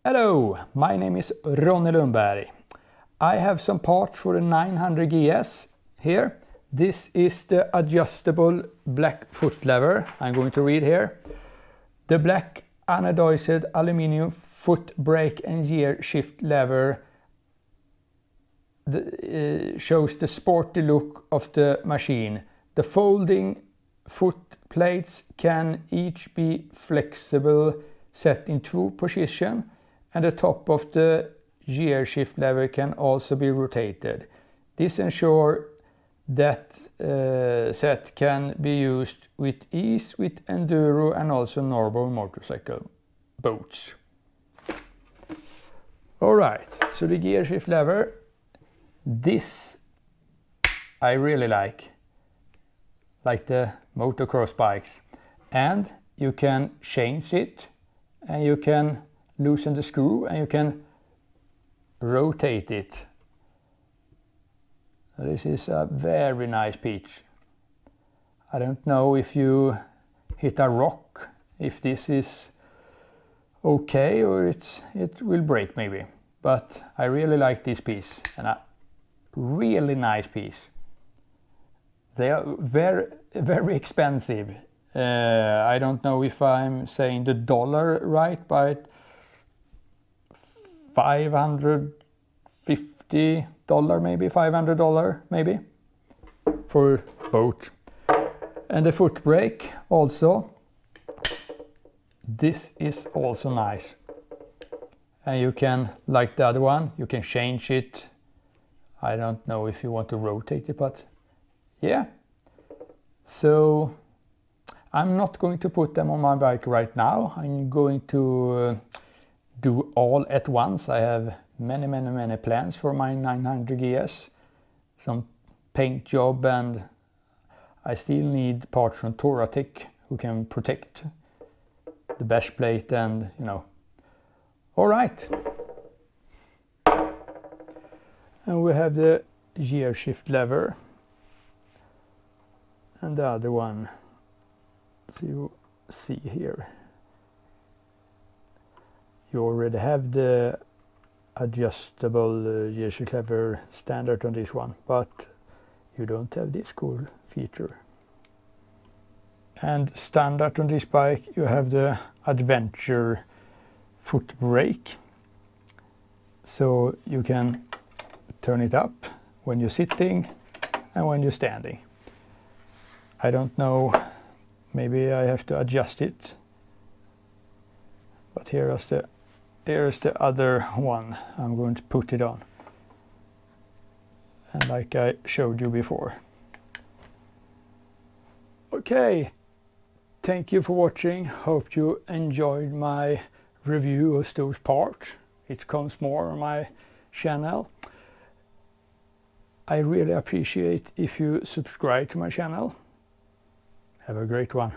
Hello, my name is Ronnie Lundberg. I have some parts for the 900 GS here. This is the adjustable black foot lever. I'm going to read here. The black anodized aluminium foot brake and gear shift lever shows the sporty look of the machine. The folding foot plates can each be flexible, set in 2 positions, and the top of the gear shift lever can also be rotated. This ensures that set can be used with ease with enduro and also normal motorcycle boats. Alright, so the gear shift lever, this I really like the motocross bikes, and you can change it and you can loosen the screw and you can rotate it. This is a very nice piece. I don't know if you hit a rock, if this is okay or it will break maybe, but I really like this piece, and a really nice piece. They are very expensive. I don't know if I'm saying the dollar right, but $550 maybe, $500 maybe for both. And the foot brake also, this is also nice, and you can, like the other one, you can change it. I don't know if you want to rotate it, but yeah. So I'm not going to put them on my bike right now. I'm going to do all at once. I have many plans for my 900 GS, some paint job, and I still need parts from Touratech who can protect the bash plate, and you know. All right, and we have the gear shift lever and the other one, so you see here. You already have the adjustable gear shift lever standard on this one, but you don't have this cool feature. And standard on this bike, you have the adventure foot brake, so you can turn it up when you're sitting and when you're standing. I don't know, maybe I have to adjust it, but here is the other one. I'm going to put it on, and like I showed you before. Okay, thank you for watching. Hope you enjoyed my review of those parts. It comes more on my channel. I really appreciate if you subscribe to my channel. Have a great one.